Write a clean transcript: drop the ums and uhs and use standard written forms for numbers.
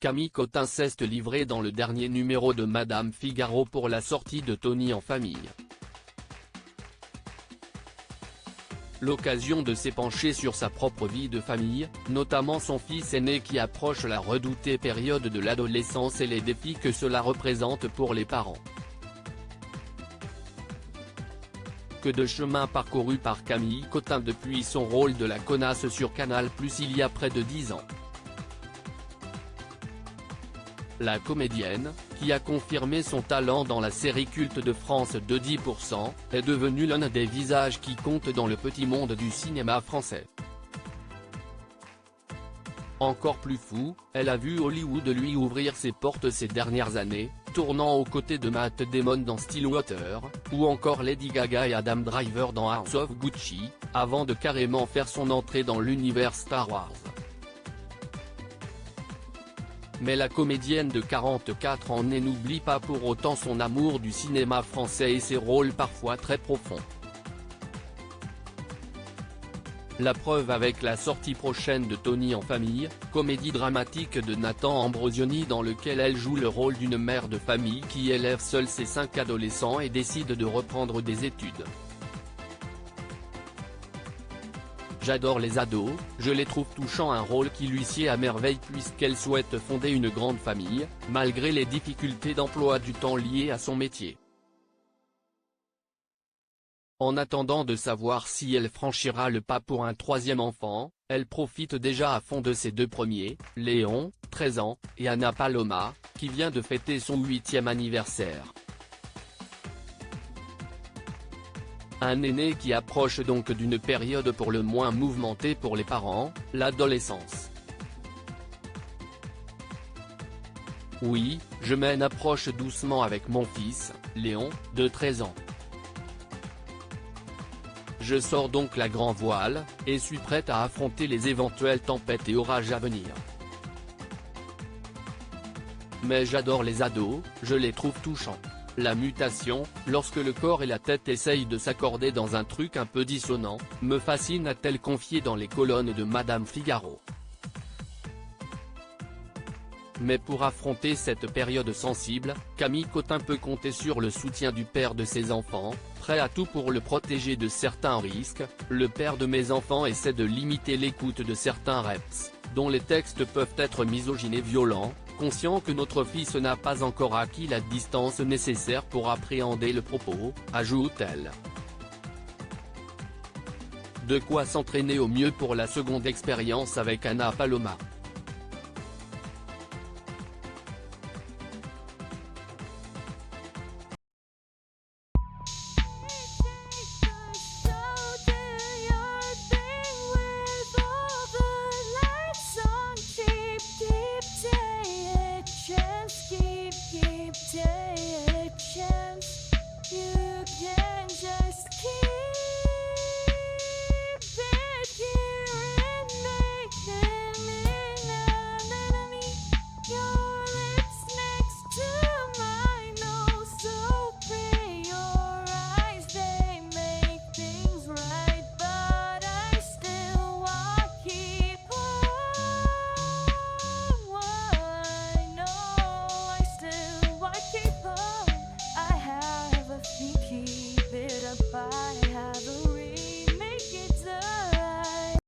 Camille Cotin-Ceste livrée dans le dernier numéro de Madame Figaro pour la sortie de Tony en famille. L'occasion de s'épancher sur sa propre vie de famille, notamment son fils aîné qui approche la redoutée période de l'adolescence et les défis que cela représente pour les parents. Que de chemin parcouru par Camille Cotin depuis son rôle de la connasse sur Canal+ il y a près de 10 ans. La comédienne, qui a confirmé son talent dans la série culte de France 2 10%, est devenue l'un des visages qui comptent dans le petit monde du cinéma français. Encore plus fou, elle a vu Hollywood lui ouvrir ses portes ces dernières années, tournant aux côtés de Matt Damon dans Stillwater, ou encore Lady Gaga et Adam Driver dans House of Gucci, avant de carrément faire son entrée dans l'univers Star Wars. Mais la comédienne de 44 ans n'oublie pas pour autant son amour du cinéma français et ses rôles parfois très profonds. La preuve avec la sortie prochaine de Tony en famille, comédie dramatique de Nathan Ambrosioni dans lequel elle joue le rôle d'une mère de famille qui élève seule ses 5 adolescents et décide de reprendre des études. J'adore les ados, je les trouve touchants, un rôle qui lui sied à merveille puisqu'elle souhaite fonder une grande famille, malgré les difficultés d'emploi du temps liées à son métier. En attendant de savoir si elle franchira le pas pour un 3e enfant, elle profite déjà à fond de ses 2 premiers, Léon, 13 ans, et Anna Paloma, qui vient de fêter son 8e anniversaire. Un aîné qui approche donc d'une période pour le moins mouvementée pour les parents, l'adolescence. Oui, je mène approche doucement avec mon fils, Léon, de 13 ans. Je sors donc la grand voile, et suis prête à affronter les éventuelles tempêtes et orages à venir. Mais j'adore les ados, je les trouve touchants. La mutation, lorsque le corps et la tête essayent de s'accorder dans un truc un peu dissonant, me fascine, a-t-elle confié dans les colonnes de Madame Figaro. Mais pour affronter cette période sensible, Camille Cotin peut compter sur le soutien du père de ses enfants, prêt à tout pour le protéger de certains risques. Le père de mes enfants essaie de limiter l'écoute de certains reps, dont les textes peuvent être misogynes et violents, conscient que notre fils n'a pas encore acquis la distance nécessaire pour appréhender le propos, ajoute-t-elle. De quoi s'entraîner au mieux pour la seconde expérience avec Anna Paloma. Keep it apart.